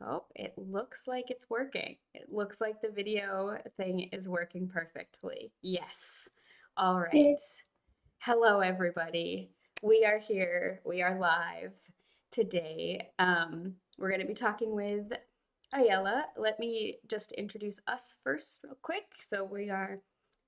Oh, it looks like it's working. It looks like the video thing is working perfectly. Yes. All right. Yeah. Hello, everybody. We are here. We are live today. We're going to be talking with Aella. Let me just introduce us first, real quick. So, we are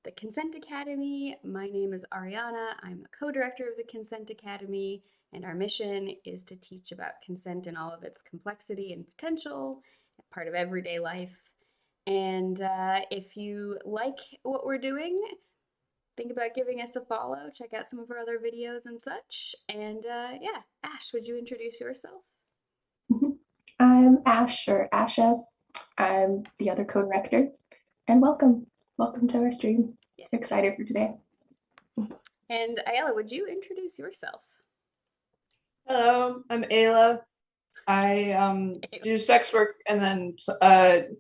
the Consent Academy. My name is Ariana. I'm a co director of the Consent Academy. And our mission is to teach about consent in all of its complexity and potential, part of everyday life. And if you like what we're doing, think about giving us a follow. Check out some of our other videos and such. And yeah, Ash, would you introduce yourself? Mhm. I'm Ash or Asha. I'm the other co-director, and welcome. Welcome to our stream. Yes. Excited for today. And Ayala, would you introduce yourself? Hello, I'm Aella. I do sex work and then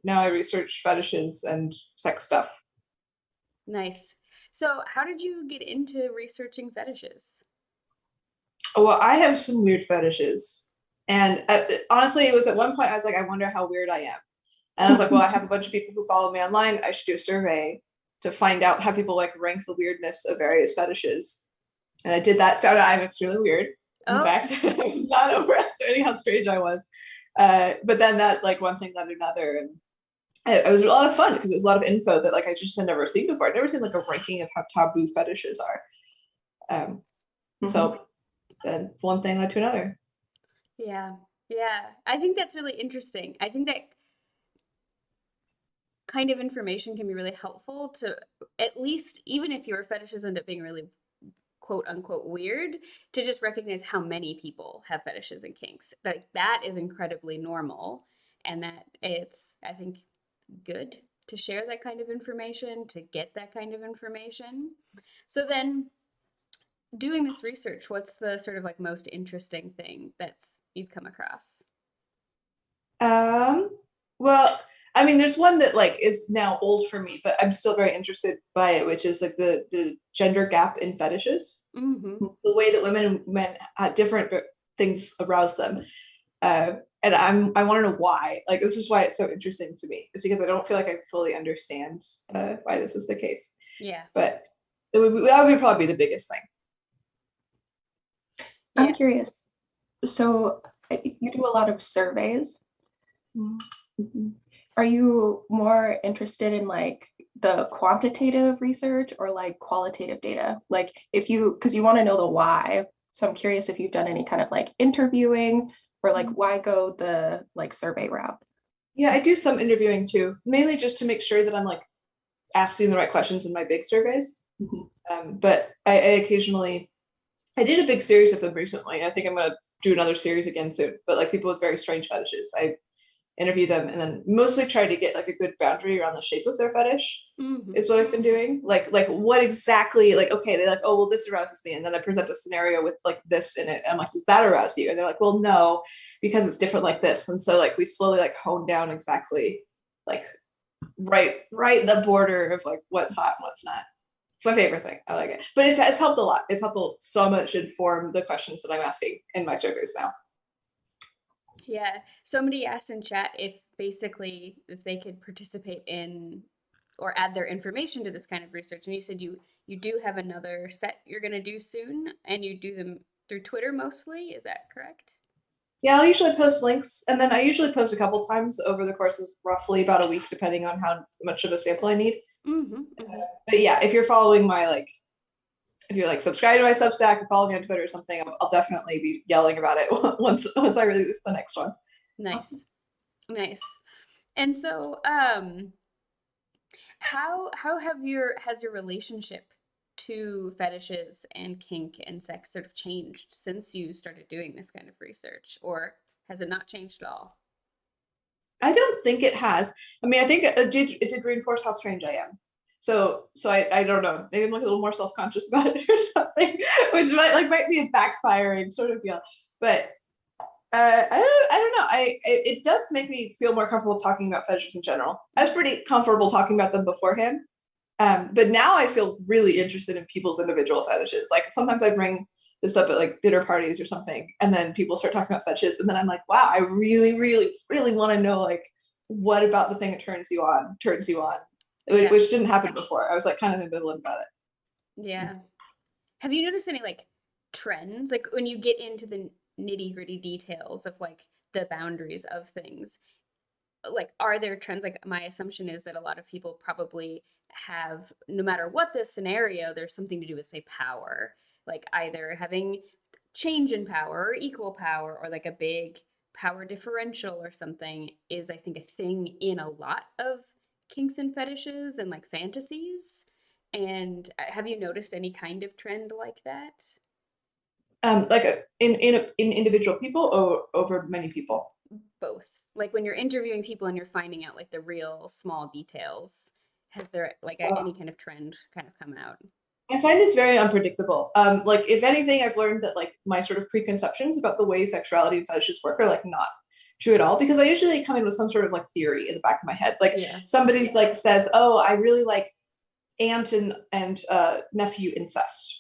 now I research fetishes and sex stuff. Nice. So, how did you get into researching fetishes? Oh, well, I have some weird fetishes. And honestly, it was at one point I was like, I wonder how weird I am. And I was like, well, I have a bunch of people who follow me online. I should do a survey to find out how people like rank the weirdness of various fetishes. And I did that, found out I'm extremely weird. In Oh, fact, I was not overestimating how strange I was. But then that like one thing led to another, and it was a lot of fun because it was a lot of info that like I just had never seen before. I'd never seen like a ranking of how taboo fetishes are. Um, Mhm. so then one thing led to another. yeah. Yeah. I think that's really interesting. I think that kind of information can be really helpful to at least, even if your fetishes end up being really quote unquote weird, to just recognize how many people have fetishes and kinks. Like that is incredibly normal, and that it's, I think, good to share that kind of information, to get that kind of information. So then doing this research, what's the sort of like most interesting thing that's you've come across? Um, well, I mean, there's one that like is now old for me, but I'm still very interested by it, which is like the gender gap in fetishes, Mm-hmm. the way that women and men different things arouse them. And I want to know why. Like this is why it's so interesting to me. It's because I don't feel like I fully understand why this is the case. Yeah. But that would probably be the biggest thing. I'm Yeah. curious. So you do a lot of surveys. Mm. Mhm. Are you more interested in like the quantitative research or like qualitative data? Like if you, because you want to know the why. So I'm curious if you've done any kind of like interviewing or like why go the like survey route? Yeah, I do some interviewing too, mainly just to make sure that I'm like asking the right questions in my big surveys. Mhm. But I occasionally, I did a big series of them recently. I think I'm gonna do another series again soon. But like people with very strange fetishes, I interview them and then mostly try to get like a good boundary around the shape of their fetish Mm-hmm. is what I've been doing. Like what exactly, like okay, they're like, oh well, this arouses me. And then I present a scenario with like this in it. And I'm like, does that arouse you? And they're like, well, no, because it's different like this. And so like we slowly like hone down exactly like right the border of like what's hot and what's not. It's my favorite thing. I like it. But it's helped a lot. It's helped so much inform the questions that I'm asking in my surveys now. Yeah. Somebody asked in chat if basically if they could participate in or add their information to this kind of research. And you said you do have another set you're going to do soon, and you do them through Twitter mostly. Is that correct? Yeah, I'll usually post links, and then I usually post a couple times over the course of roughly about a week, depending on how much of a sample I need. Mm-hmm. Mm-hmm. But yeah, if you're following my like, if you're like subscribed to my Substack or follow me on Twitter or something, I'll definitely be yelling about it once I release the next one. Nice. Nice. And so, how have your has your relationship to fetishes and kink and sex sort of changed since you started doing this kind of research, or has it not changed at all? I don't think it has. I mean, I think it did reinforce how strange I am. So I don't know. Maybe I'm like a little more self conscious about it or something, which might be a backfiring sort of deal. But I don't know. It does make me feel more comfortable talking about fetishes in general. I was pretty comfortable talking about them beforehand, but now I feel really interested in people's individual fetishes. Like sometimes I bring this up at like dinner parties or something, and then people start talking about fetishes, and then I'm like, wow, I really, really, really want to know like what about the thing that turns you on, Yeah. which didn't happen before. I was like kind of ambivalent about it. Yeah. Have you noticed any like trends? Like when you get into the nitty-gritty details of like the boundaries of things, like are there trends? Like my assumption is that a lot of people probably have, no matter what the scenario, there's something to do with, say, power, like either having change in power or equal power or like a big power differential or something is, I think, a thing in a lot of kinks and fetishes and like fantasies. And have you noticed any kind of trend like that? Like in individual people or over many people. Both. Like when you're interviewing people and you're finding out like the real small details, has there like any kind of trend kind of come out? I find this very unpredictable. Like if anything, I've learned that like my sort of preconceptions about the way sexuality and fetishes work are like not true at all, because I usually come in with some sort of like theory in the back of my head. Like Yeah. somebody's like says, "Oh, I really like aunt and nephew incest."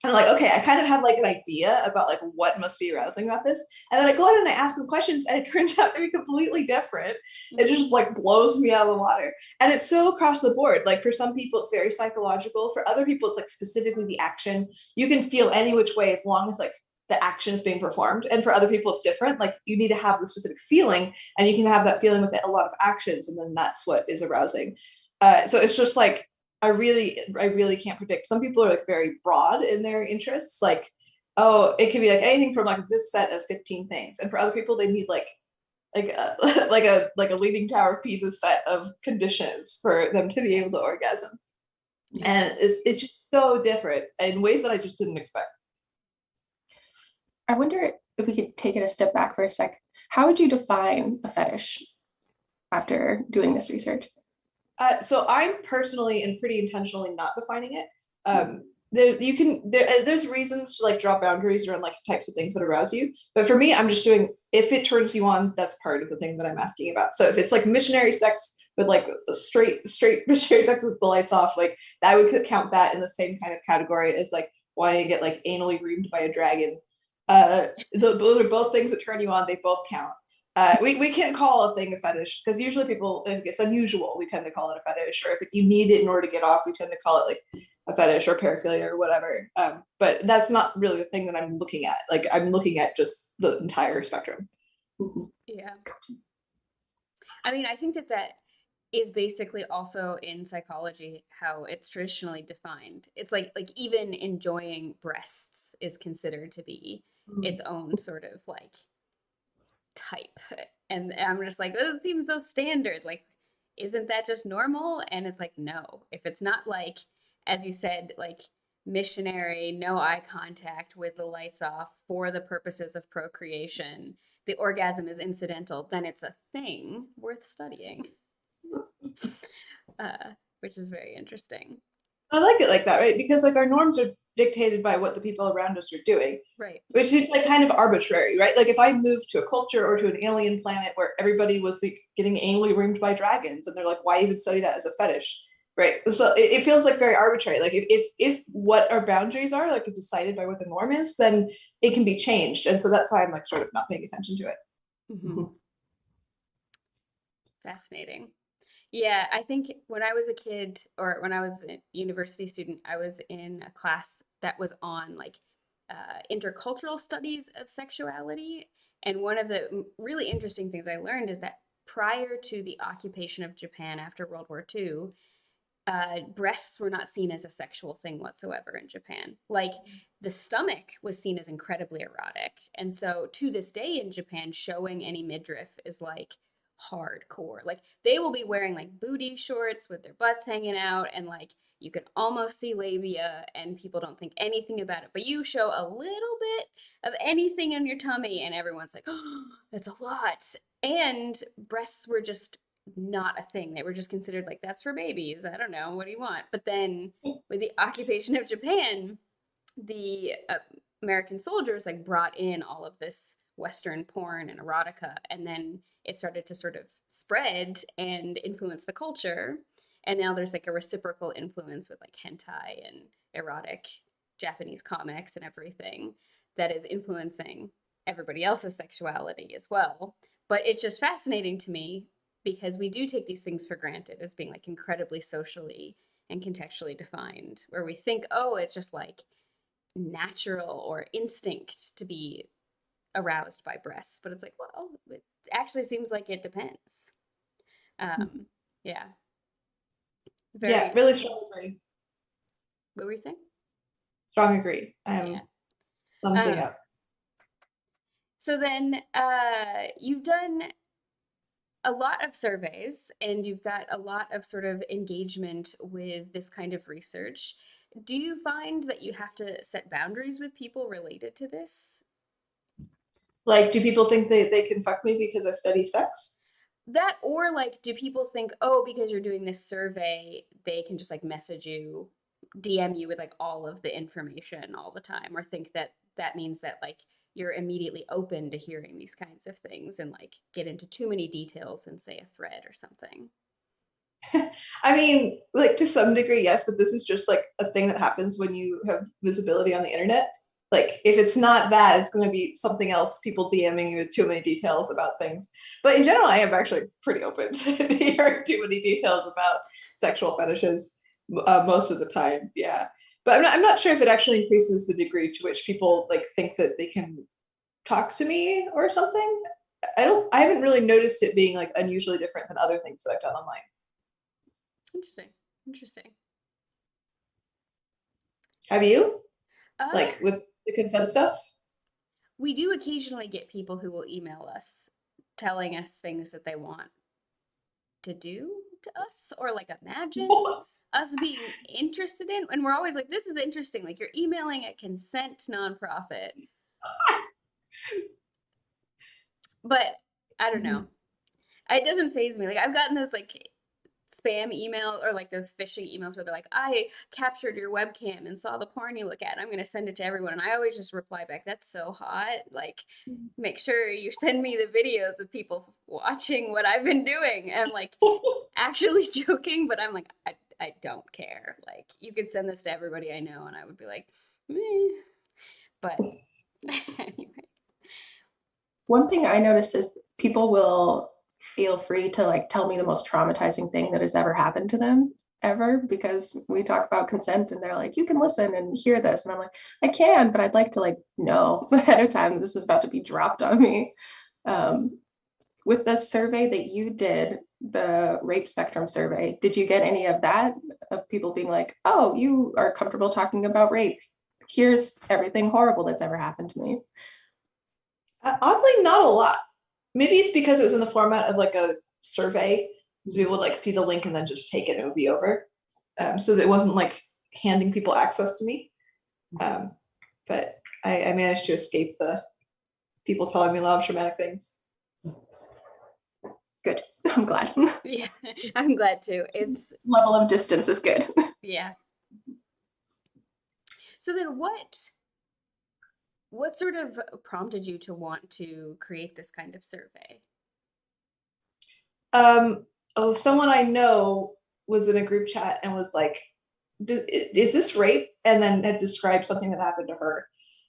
And I'm like, okay, I kind of have like an idea about like what must be arousing about this. And then I go out and I ask them questions and it turns out to be completely different. It just like blows me out of the water. And it's so across the board. Like for some people, it's very psychological. For other people, it's like specifically the action. You can feel any which way as long as like the action is being performed. And for other people, it's different. Like you need to have the specific feeling and you can have that feeling with a lot of actions. And then that's what is arousing. So it's just like, I really can't predict. Some people are like very broad in their interests. Like, oh, it could be like anything from like this set of 15 things. And for other people, they need like a like a leaning tower of Pisa set of conditions for them to be able to orgasm. Yeah. And it's just so different in ways that I just didn't expect. I wonder if we could take it a step back for a sec. How would you define a fetish after doing this research? So I'm personally and pretty intentionally not defining it. There's reasons to like draw boundaries around like types of things that arouse you. But for me, I'm just doing if it turns you on, that's part of the thing that I'm asking about. So if it's like missionary sex with like straight missionary sex with the lights off, like I would count that in the same kind of category as like wanting to get like anally reamed by a dragon. Those are both things that turn you on. They both count. We can't call a thing a fetish because usually people, if it's unusual, we tend to call it a fetish, or if you need it in order to get off, we tend to call it like a fetish or paraphilia or whatever. But that's not really the thing that I'm looking at. Like I'm looking at just the entire spectrum. Yeah. I mean, I think that that is basically also in psychology how it's traditionally defined. It's like even enjoying breasts is considered to be its own sort of like type. And I'm just like, this seems so standard. Like, isn't that just normal? And it's like, no. If it's not like, as you said, like missionary, no eye contact with the lights off for the purposes of procreation, the orgasm is incidental, then it's a thing worth studying, which is very interesting. I like it like that, right? Because like our norms are dictated by what the people around us are doing, Right. which seems like kind of arbitrary, right? Like if I moved to a culture or to an alien planet where everybody was like getting anally ringed by dragons, and they're like, why even study that as a fetish, right? So it feels like very arbitrary. Like if what our boundaries are like decided by what the norm is, then it can be changed, and so that's why I'm like sort of not paying attention to it. Mm-hmm. Fascinating. Yeah, I think when I was a kid or when I was a university student, I was in a class that was on like intercultural studies of sexuality. And one of the really interesting things I learned is that prior to the occupation of Japan after World War II, breasts were not seen as a sexual thing whatsoever in Japan. Like the stomach was seen as incredibly erotic. And so to this day in Japan, showing any midriff is like hardcore. Like they will be wearing like booty shorts with their butts hanging out and like you can almost see labia and people don't think anything about it. But you show a little bit of anything on your tummy and everyone's like, oh, that's a lot. And breasts were just not a thing. They were just considered like, that's for babies. I don't know. What do you want? But then with the occupation of Japan, the American soldiers like brought in all of this Western porn and erotica. And then it started to sort of spread and influence the culture. And now there's like a reciprocal influence with like hentai and erotic Japanese comics and everything that is influencing everybody else's sexuality as well. But it's just fascinating to me because we do take these things for granted as being like incredibly socially and contextually defined, where we think, oh, it's just like natural or instinct to be aroused by breasts. But it's like, well, it actually seems like it depends. Yeah. Yeah, Very, really strong agree. what were you saying? Strong agree. Yeah. Thumbsing up. So then you've done a lot of surveys and you've got a lot of sort of engagement with this kind of research. Do you find that you have to set boundaries with people related to this? Like, do people think they can fuck me because I study sex? That, or like, do people think, oh, because you're doing this survey, they can just like message you, DM you with like all of the information all the time, or think that that means that like you're immediately open to hearing these kinds of things and like get into too many details in, say, a thread or something? I mean, like to some degree, yes, but this is just like a thing that happens when you have visibility on the internet. Like, if it's not that, it's going to be something else, people DMing you with too many details about things. But in general, I am actually pretty open to hearing too many details about sexual fetishes most of the time. Yeah. But I'm not sure if it actually increases the degree to which people like think that they can talk to me or something. I haven't really noticed it being like unusually different than other things that I've done online. Interesting. Interesting. Have you? Uh, Like with the consent stuff? we do occasionally get people who will email us telling us things that they want to do to us or like imagine us being interested in. And we're always like, this is interesting. Like you're emailing a consent nonprofit. But I don't know. It doesn't phase me. Like I've gotten those like spam email or like those phishing emails where they're like, I captured your webcam and saw the porn you look at. I'm going to send it to everyone. And I always just reply back, that's so hot. Like, make sure you send me the videos of people watching what I've been doing. And I'm like, actually joking, but I'm like, I don't care. Like, you could send this to everybody I know, and I would be like, meh. But anyway. One thing I notice is people will feel free to like tell me the most traumatizing thing that has ever happened to them ever, because we talk about consent and they're like, you can listen and hear this. And I'm like, I can, but I'd like to like know ahead of time this is about to be dropped on me. With the survey that you did, the rape spectrum survey, did you get any of that, of people being like, oh, you are comfortable talking about rape? Here's everything horrible that's ever happened to me. Oddly, not a lot. Maybe it's because it was in the format of like a survey, so people would like see the link and then just take it and it would be over. So that it wasn't like handing people access to me. But I managed to escape the people telling me a lot of traumatic things. Good. I'm glad. Yeah, I'm glad too. It's Level of distance is good. yeah. So then what sort of prompted you to want to create this kind of survey? Oh, someone I know was in a group chat and was like, is this rape? And then had described something that happened to her.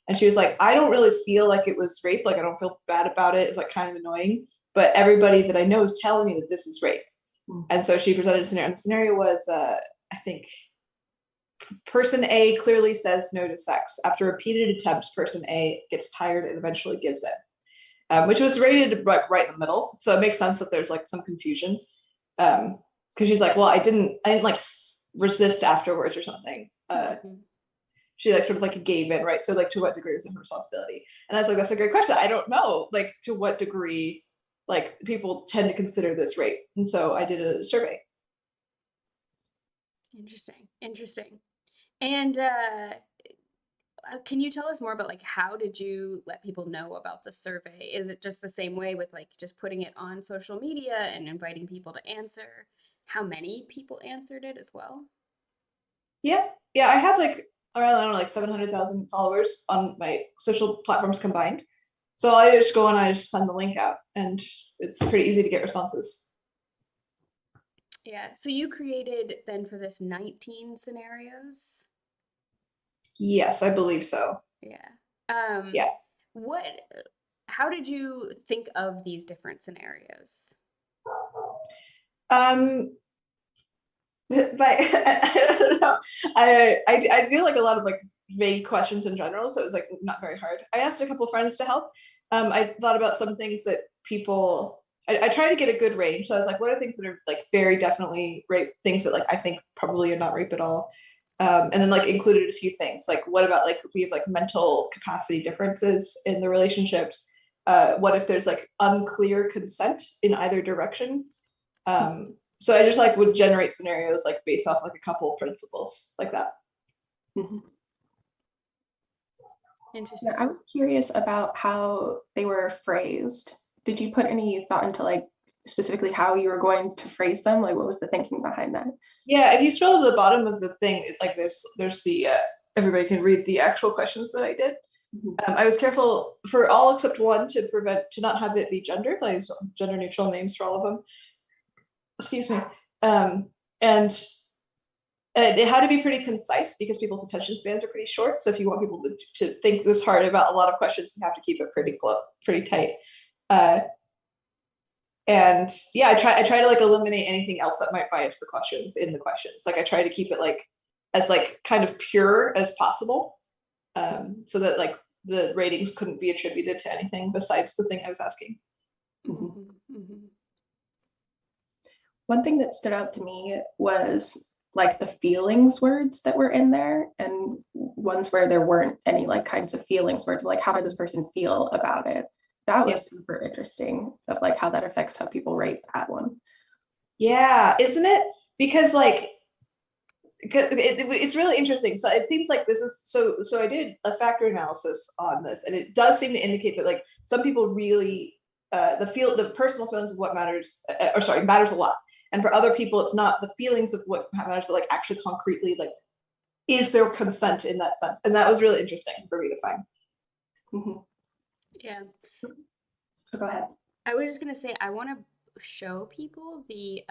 And she was like, I don't really feel like it was rape. Like, I don't feel bad about it. It's like kind of annoying. But everybody that I know is telling me that this is rape. And so she presented a scenario. And the scenario was, I think, person A clearly says no to sex. After repeated attempts, person A gets tired and eventually gives in, which was rated right in the middle. So it makes sense that there's like some confusion. Because she's like, well, I didn't like resist afterwards or something. She like sort of like gave in, right? So like, to what degree was it her responsibility? And I was like, that's a great question. I don't know, like, to what degree like people tend to consider this rape. And so I did a survey. Interesting. And can you tell us more about like how did you let people know about the survey? Is it just the same way with like just putting it on social media and inviting people to answer? How many people answered it as well? Yeah, I have like around, I don't know, like 700,000 followers on my social platforms combined. So I just go and I just send the link out, and it's pretty easy to get responses. Yeah. So you created then for this 19 scenarios? Yes, I believe so. Yeah. Um, Yeah. what, how did you think of these different scenarios? Um, but I don't know. I feel like a lot of like vague questions in general, so it was like not very hard. I asked a couple of friends to help. I thought about some things that people. I try to get a good range. So I was like, what are things that are like very definitely rape? Things that like I think probably are not rape at all. And then like included a few things like what about like if we have like mental capacity differences in the relationships? What if there's like unclear consent in either direction? So I just like would generate scenarios like based off like a couple of principles like that. Mhm. Yeah, I Interesting. was curious about how they were phrased. Did you put any thought into like specifically how you were going to phrase them? Like what was the thinking behind that? Yeah, if you scroll to the bottom of the thing, like there's the everybody can read the actual questions that I did. Mhm. I was careful for all except one to not have it be gendered, like gender neutral names for all of them. Excuse me. And it had to be pretty concise because people's attention spans are pretty short. So if you want people to think this hard about a lot of questions, you have to keep it pretty tight. Uh, and yeah, I try to like eliminate anything else that might bias the questions in the questions. Like I try to keep it like as like kind of pure as possible, so that like the ratings couldn't be attributed to anything besides the thing I was asking. Mhm. Mhm, mhm. One thing that stood out to me was like the feelings words that were in there and ones where there weren't any like kinds of feelings words, like how did this person feel about it? That Yeah, was super interesting of like how that affects how people rate that one. yeah, isn't it? Because like it's really interesting. So it seems like this is so I did a factor analysis on this, and it does seem to indicate that like some people really the personal feelings of what matters, or sorry, matters a lot. And for other people, it's not the feelings of what matters, but like actually concretely, like is there consent in that sense? And that was really interesting for me to find. Mhm. Yeah. So go ahead. I was just gonna say I want to show people the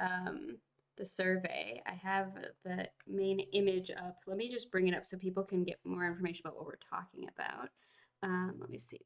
survey. I have the main image up. Let me just bring it up so people can get more information about what we're talking about. Let me see.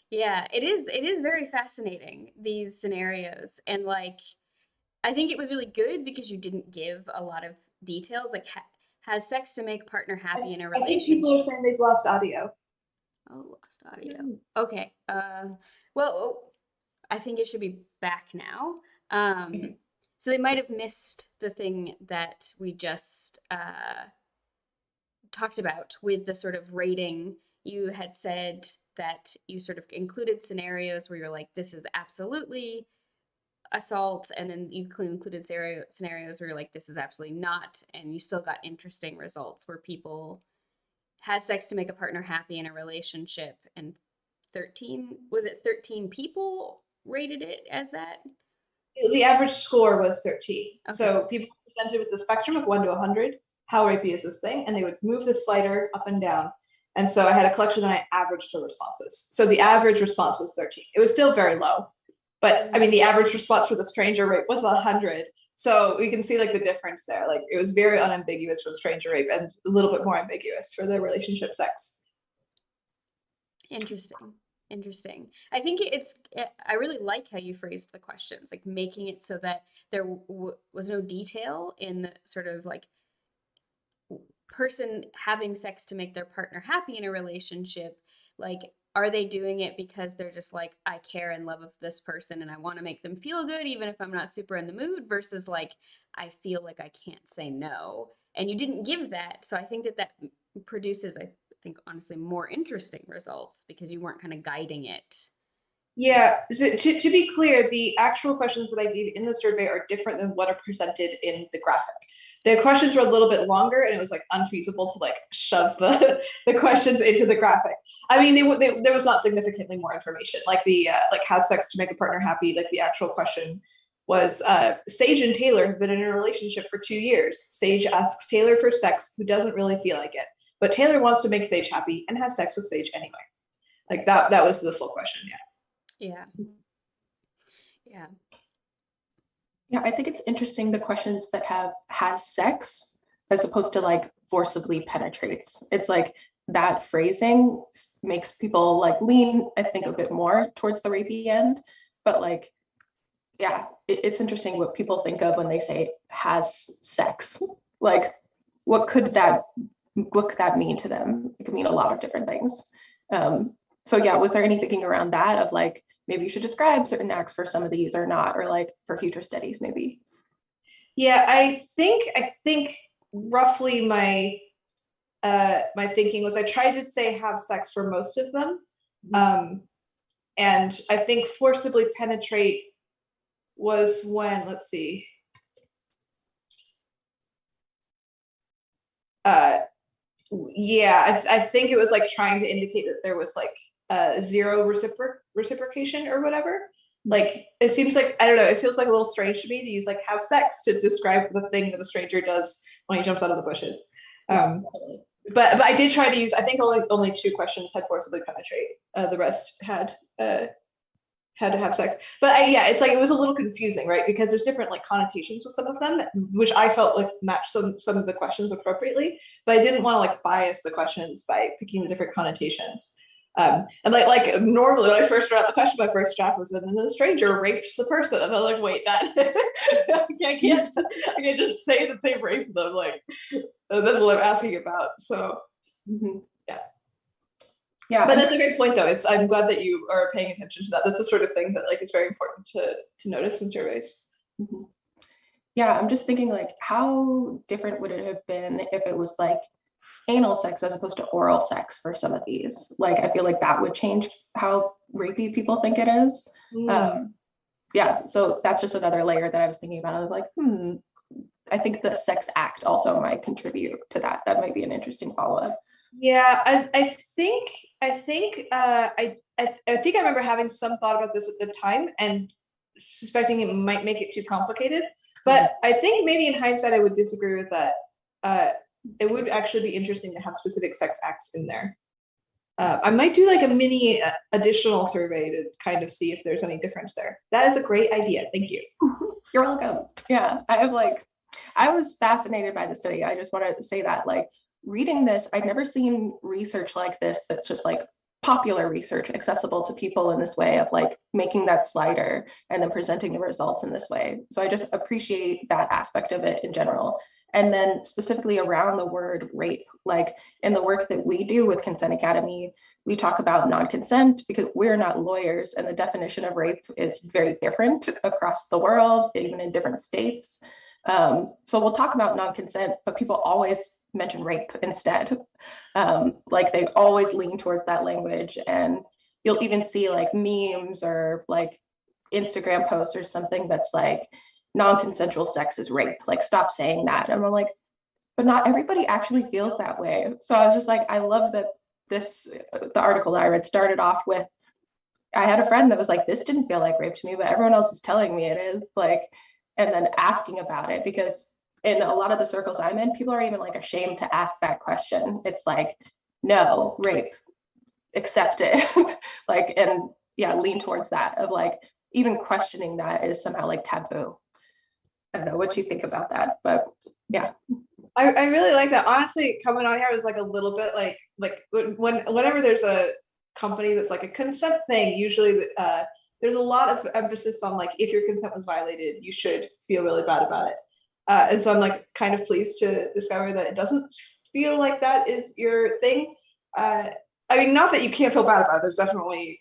Yeah, it is very fascinating, these scenarios. And like I think it was really good because you didn't give a lot of details, like has sex to make partner I, happy in a I think people are relationship. saying they've lost audio. Oh, lost audio. Okay. Well, I think it should be back now. So they might have missed the thing that we just talked about with the sort of rating. You had said that you sort of included scenarios where you're like, this is absolutely assault, and then you included scenarios where you're like, this is absolutely not, and you still got interesting results where people had sex to make a partner happy in a relationship, and 13 people rated it as that? The average score was 13. Okay. So people presented with the spectrum of 1 to 100. How rapey is this thing? And they would move the slider up and down. And so I had a collection that I averaged the responses. So the average response was 13. It was still very low. But I mean, the average response for the stranger rape was 100. So we can see like the difference there. Like it was very unambiguous for the stranger rape and a little bit more ambiguous for the relationship sex. Interesting. I think I really like how you phrased the questions, like making it so that there was no detail in the sort of like person having sex to make their partner happy in a relationship. Like, are they doing it because they're just like, I care and love of this person and I want to make them feel good even if I'm not super in the mood, versus like, I feel like I can't say no. And you didn't give that. So I think that produces, I think, honestly, more interesting results because you weren't kind of guiding it. Yeah, so to be clear, the actual questions that I gave in the survey are different than what are presented in the graphic. The questions were a little bit longer and it was like unfeasible to like shove the questions into the graphic. I mean, there was not significantly more information, like the like has sex to make a partner happy. Like the actual question was Sage and Taylor have been in a relationship for 2 years. Sage asks Taylor for sex, who doesn't really feel like it, but Taylor wants to make Sage happy and has sex with Sage anyway. Like that was the full question. Yeah. Yeah, I think it's interesting the questions that has sex as opposed to like forcibly penetrates. It's like that phrasing makes people like lean, I think, a bit more towards the rapey end. But like, yeah, it's interesting what people think of when they say has sex. Like, what could that mean to them? It could mean a lot of different things. So yeah, was there any thinking around that of like, maybe you should describe certain acts for some of these or not, or like for future studies maybe? Yeah, I think roughly my thinking was I tried to say have sex for most of them. And I think forcibly penetrate was when, let's see. Yeah, I think it was like trying to indicate that there was like zero reciprocation or whatever. Like it seems like, I don't know, it feels like a little strange to me to use like have sex to describe the thing that a stranger does when he jumps out of the bushes. But I did try to use, I think only 2 questions had forcibly penetrate. The rest had to have sex. But yeah, it's like it was a little confusing, right? Because there's different like connotations with some of them, which I felt like matched some of the questions appropriately. But I didn't want to like bias the questions by picking the different connotations. And like normally when I first wrote out the question, my first draft was, and then the stranger rapes the person, and I'm like, wait, that I can't just say that they raped them. Like that's what I'm asking about. So yeah, but that's a great point though. I'm glad that you are paying attention to that. That's the sort of thing that like is very important to notice in surveys. Yeah, I'm just thinking like how different would it have been if it was like anal sex as opposed to oral sex for some of these? Like I feel like that would change how rapey people think it is. Yeah, so that's just another layer that I was thinking about. I was like, I think the sex act also might contribute to that. That might be an interesting follow-up. Yeah, I think I remember having some thought about this at the time and suspecting it might make it too complicated. But I think maybe in hindsight I would disagree with that. It would actually be interesting to have specific sex acts in there. I might do like a mini additional survey to kind of see if there's any difference there. That is a great idea. Thank you. You're welcome. Yeah, I was fascinated by the study. I just wanted to say that like reading this, I'd never seen research like this that's just like popular research accessible to people in this way of like making that slider and then presenting the results in this way. So I just appreciate that aspect of it in general. And then specifically around the word rape, like in the work that we do with Consent Academy, we talk about non-consent because we're not lawyers, and the definition of rape is very different across the world, even in different states. So we'll talk about non-consent, but people always mention rape instead. Like they always lean towards that language, and you'll even see like memes or like Instagram posts or something that's like non-consensual sex is rape. Like stop saying that. And I'm like, but not everybody actually feels that way. So I was just like, I love that the article that I read started off with, I had a friend that was like, this didn't feel like rape to me, but everyone else is telling me it is, like, and then asking about it, because in a lot of the circles I'm in, people are even like ashamed to ask that question. It's like, no, rape, accept it. Like, and yeah, lean towards that of like, even questioning that is somehow like taboo. I don't know what you think about that, but yeah. I really like that. Honestly, coming on here was like a little bit like whenever there's a company that's like a consent thing, usually there's a lot of emphasis on like if your consent was violated, you should feel really bad about it. And so I'm like kind of pleased to discover that it doesn't feel like that is your thing. I mean, not that you can't feel bad about it. There's definitely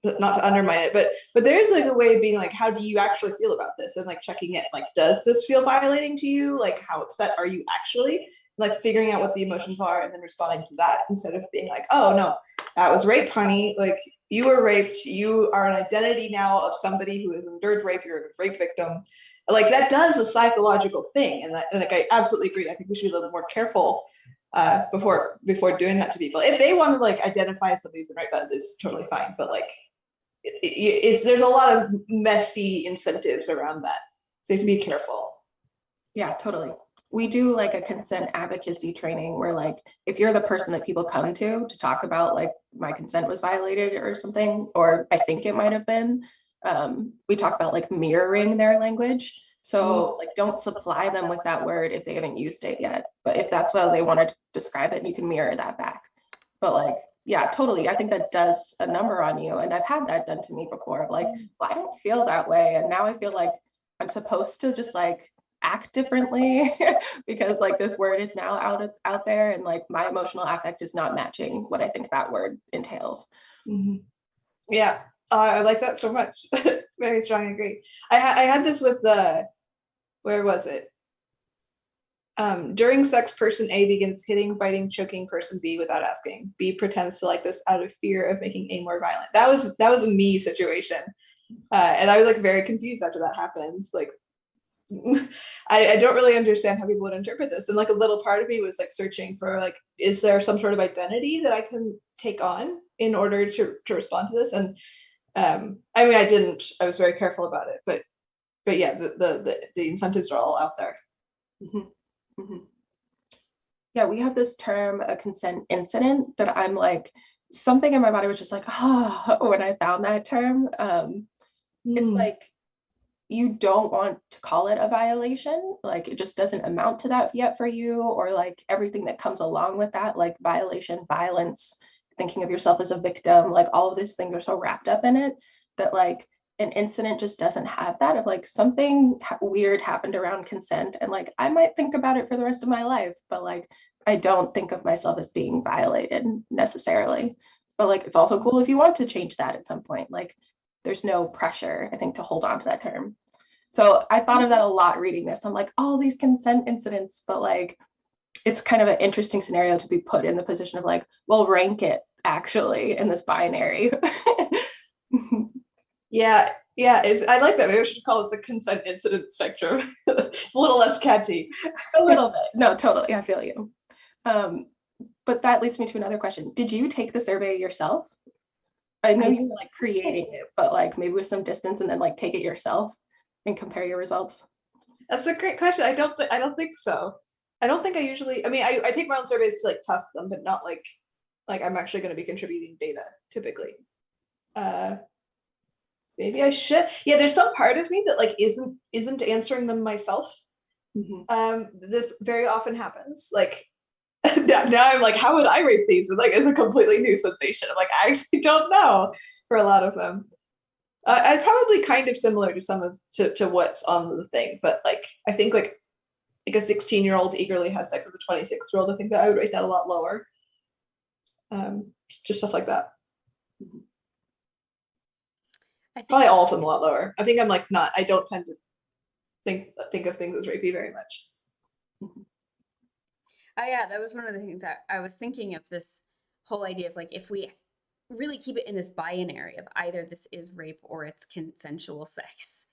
not to undermine it, but there's like a way of being like, how do you actually feel about this, and like checking it, like, does this feel violating to you? Like, how upset are you actually? Like figuring out what the emotions are and then responding to that, instead of being like, oh no, that was rape, honey. Like you were raped. You are an identity now of somebody who has endured rape. You're a rape victim. Like that does a psychological thing, and like I absolutely agree. I think we should be a little more careful before doing that to people. If they want to like identify somebody who's right, that is totally fine. But like, there's a lot of messy incentives around that, so you have to be careful. Yeah, totally. We do like a consent advocacy training where like if you're the person that people come to talk about like my consent was violated or something, or I think it might have been, we talk about like mirroring their language. So like don't supply them with that word if they haven't used it yet. But if that's what they want to describe it, you can mirror that back. But like, yeah, totally. I think that does a number on you. And I've had that done to me before of like, well, I don't feel that way. And now I feel like I'm supposed to just like act differently because like this word is now out there, and like my emotional affect is not matching what I think that word entails. Mm-hmm. Yeah, I like that so much. Very strong, agree. I had this with where was it? During sex, person A begins hitting, biting, choking person B without asking. B pretends to like this out of fear of making A more violent. That was a me situation, and I was like very confused after that happens. Like, I don't really understand how people would interpret this, and like a little part of me was like searching for like, is there some sort of identity that I can take on in order to respond to this? And I mean, I didn't. I was very careful about it, but yeah, the incentives are all out there. Mm-hmm. Mm-hmm. Yeah, we have this term, a consent incident, that I'm like, something in my body was just like, ah, when I found that term. It's like, you don't want to call it a violation, like it just doesn't amount to that yet for you, or like everything that comes along with that, like violation, violence, thinking of yourself as a victim, like all of these things are so wrapped up in it that like an incident just doesn't have that, of like something weird happened around consent, and like I might think about it for the rest of my life, but like I don't think of myself as being violated necessarily. But like it's also cool if you want to change that at some point, like there's no pressure, I think, to hold on to that term. So I thought of that a lot reading this. I'm like, all these consent incidents, but like it's kind of an interesting scenario to be put in the position of like, well, rank it actually in this binary. Yeah, I like that. Maybe we should call it the consent incident spectrum. It's a little less catchy. A little bit. No, totally. I feel you. But that leads me to another question. Did you take the survey yourself? I know you were like creating it, but like maybe with some distance, and then like take it yourself and compare your results. That's a great question. I don't think so. I don't think I usually. I mean, I take my own surveys to like test them, but not like I'm actually going to be contributing data typically. Maybe I should. Yeah, there's some part of me that like isn't answering them myself. Mm-hmm. This very often happens. Like now I'm like, how would I rate these? And like, it's a completely new sensation. I'm like, I actually don't know for a lot of them. I'm probably kind of similar to some of to what's on the thing, but like I think like like a 16-year-old eagerly has sex with a 26-year-old, I think that I would rate that a lot lower. Just stuff like that. I think Probably all of them a lot lower. I think I'm like not. I don't tend to think of things as rapey very much. Oh yeah, that was one of the things I was thinking of, this whole idea of like if we really keep it in this binary of either this is rape or it's consensual sex,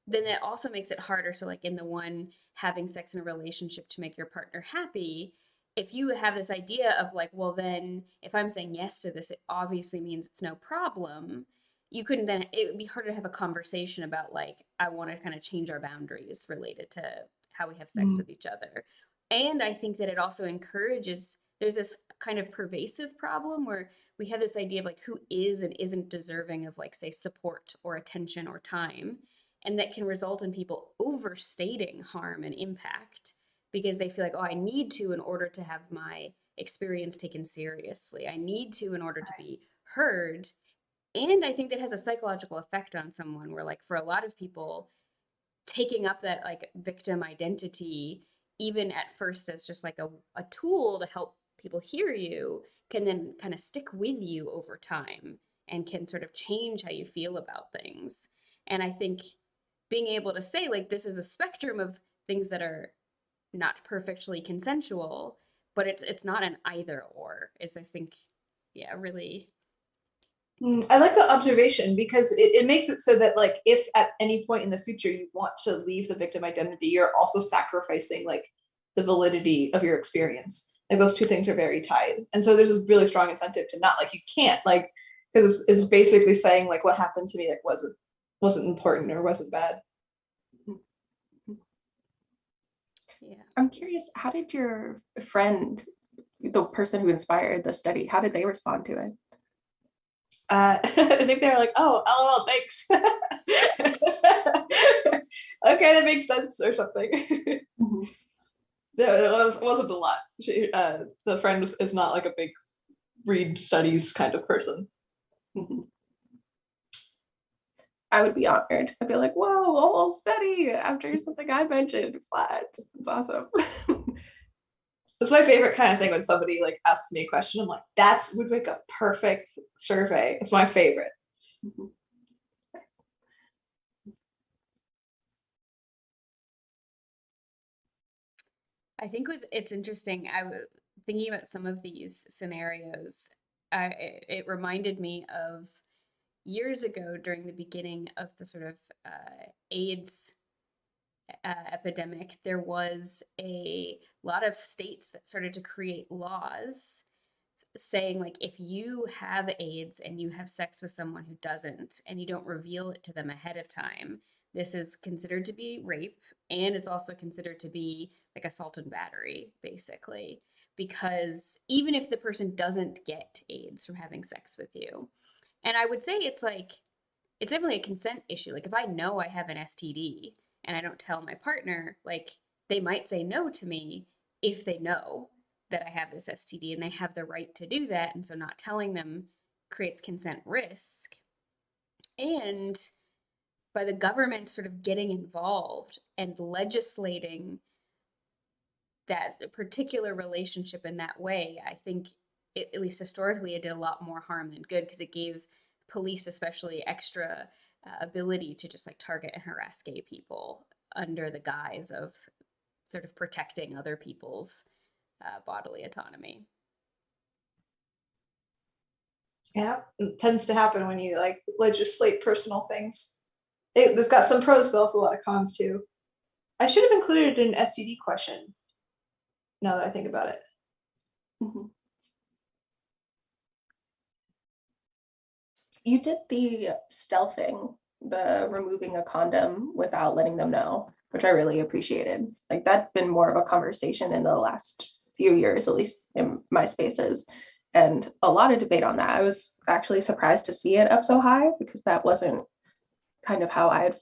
then it also makes it harder. So like in the one, having sex in a relationship to make your partner happy, if you have this idea of like, well then if I'm saying yes to this, it obviously means it's no problem. You couldn't then, it would be harder to have a conversation about like, I want to kind of change our boundaries related to how we have sex with each other. And I think that it also encourages, there's this kind of pervasive problem where we have this idea of like who is and isn't deserving of like say support or attention or time, and that can result in people overstating harm and impact because they feel like, oh, I need to in order to have my experience taken seriously. I need to in order to be heard. And I think that has a psychological effect on someone where like for a lot of people, taking up that like victim identity, even at first as just like a tool to help people hear you, can then kind of stick with you over time and can sort of change how you feel about things. And I think being able to say like this is a spectrum of things that are not perfectly consensual, but it's not an either or, is I think, yeah, really. I like the observation because it makes it so that like if at any point in the future you want to leave the victim identity, you're also sacrificing like the validity of your experience. Like those two things are very tied. And so there's a really strong incentive to not like you can't like because it's basically saying like what happened to me like wasn't important or wasn't bad. Yeah. I'm curious, how did your friend, the person who inspired the study, how did they respond to it? I think they were like, oh, LOL, thanks. Okay, that makes sense or something. Mhm. It wasn't a lot. The friend is not like a big read studies kind of person. Mhm. I would be honored. I'd be like, whoa, a whole study after something I mentioned. What? It's awesome. It's my favorite kind of thing when somebody like asks me a question. I'm like, that's would make a perfect survey. It's my favorite. Mhm. Nice. I think with it's interesting. I was thinking about some of these scenarios. It reminded me of years ago during the beginning of the sort of AIDS epidemic. There was a lot of states that started to create laws saying like if you have AIDS and you have sex with someone who doesn't and you don't reveal it to them ahead of time, this is considered to be rape, and it's also considered to be like assault and battery basically, because even if the person doesn't get AIDS from having sex with you. And I would say it's like it's definitely a consent issue. Like if I know I have an STD and I don't tell my partner, like they might say no to me if they know that I have this STD and they have the right to do that. And so not telling them creates consent risk. And by the government sort of getting involved and legislating that particular relationship in that way, I think at least historically, it did a lot more harm than good because it gave police, especially, extra ability to just like target and harass gay people under the guise of sort of protecting other people's bodily autonomy. Yeah, it tends to happen when you like legislate personal things. It's got some pros, but also a lot of cons too. I should have included an STD question. Now that I think about it. Mhm. You did the stealthing, the removing a condom without letting them know, which I really appreciated. Like that's been more of a conversation in the last few years, at least in my spaces, and a lot of debate on that. I was actually surprised to see it up so high because that wasn't kind of how I had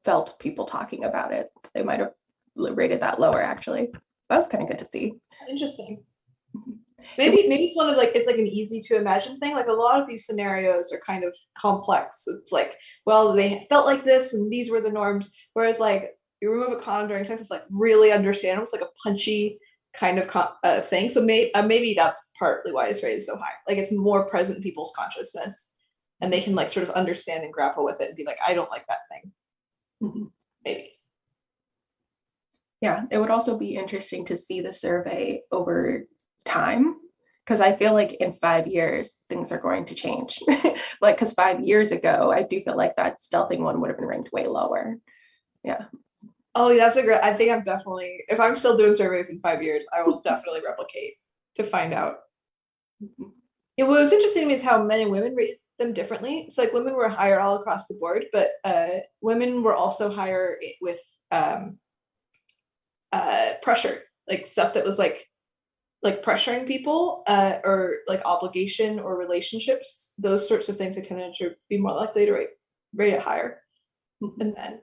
felt people talking about it. They might have rated that lower actually. So that was kind of good to see. Interesting. Mhm. Maybe it's one of like it's like an easy to imagine thing. Like a lot of these scenarios are kind of complex. It's like, well, they felt like this and these were the norms. Whereas like you remove a condom during sex, it's like really understandable. It's like a punchy kind of thing. So maybe that's partly why it's rated so high. Like it's more present in people's consciousness, and they can like sort of understand and grapple with it and be like, I don't like that thing. Mm-hmm. Maybe. Yeah, it would also be interesting to see the survey over time, because I feel like in 5 years things are going to change. Like, because 5 years ago, I do feel like that stealthing one would have been ranked way lower. Yeah. Oh, that's a great. I think I'm definitely, if I'm still doing surveys in 5 years, I will definitely replicate to find out. Mhm. Yeah, what was interesting to me is how men and women rated them differently. So like women were higher all across the board, but women were also higher with pressure, like stuff that was like pressuring people or like obligation or relationships. Those sorts of things I tended to be more likely to rate it higher than men,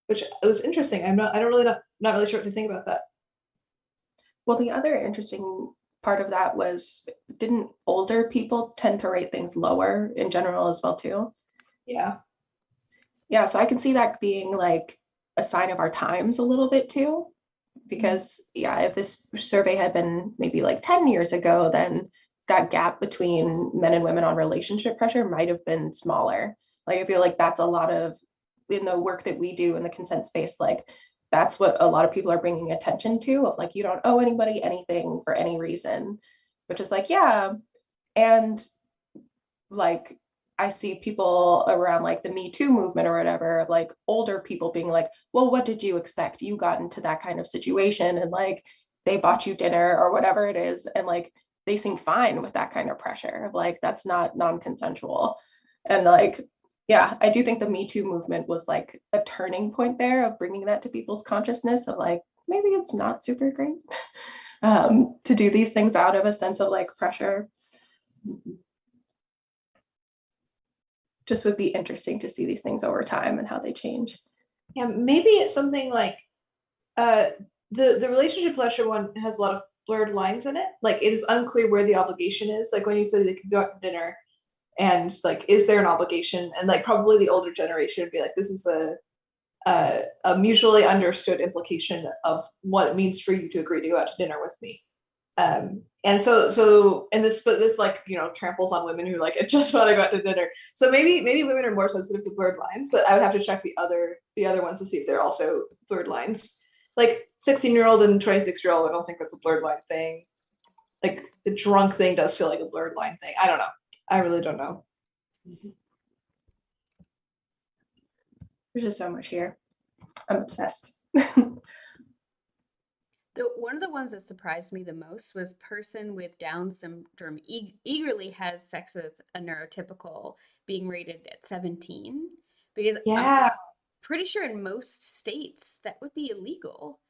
which was interesting. I don't really not really sure what to think about that. Well, the other interesting part of that was, didn't older people tend to rate things lower in general as well too? Yeah. Yeah, so I can see that being like a sign of our times a little bit too, because yeah, if this survey had been maybe like 10 years ago, then that gap between men and women on relationship pressure might have been smaller. Like I feel like that's a lot of, in the work that we do in the consent space, like that's what a lot of people are bringing attention to, of like, you don't owe anybody anything for any reason, which is like, yeah. And like I see people around like the Me Too movement or whatever, like older people being like, well, what did you expect? You got into that kind of situation and like they bought you dinner or whatever it is. And like they seem fine with that kind of pressure of like, that's not non-consensual. And like, yeah, I do think the Me Too movement was like a turning point there of bringing that to people's consciousness of like, maybe it's not super great to do these things out of a sense of like pressure. Just would be interesting to see these things over time and how they change. Yeah, maybe it's something like uh the relationship pressure one has a lot of blurred lines in it. Like it is unclear where the obligation is. Like when you said they could go out to dinner and like, is there an obligation? And like probably the older generation would be like, this is a mutually understood implication of what it means for you to agree to go out to dinner with me. And so and this like, you know, tramples on women who like, I just want to go out to dinner. So maybe women are more sensitive to blurred lines, but I would have to check the other ones to see if they're also blurred lines. Like 16-year-old and 26-year-old, I don't think that's a blurred line thing. Like the drunk thing does feel like a blurred line thing. I don't know. I really don't know. There's just so much here. I'm obsessed. One of the ones that surprised me the most was person with Down syndrome eagerly has sex with a neurotypical being rated at 17, because I'm Yeah. pretty sure in most states that would be illegal.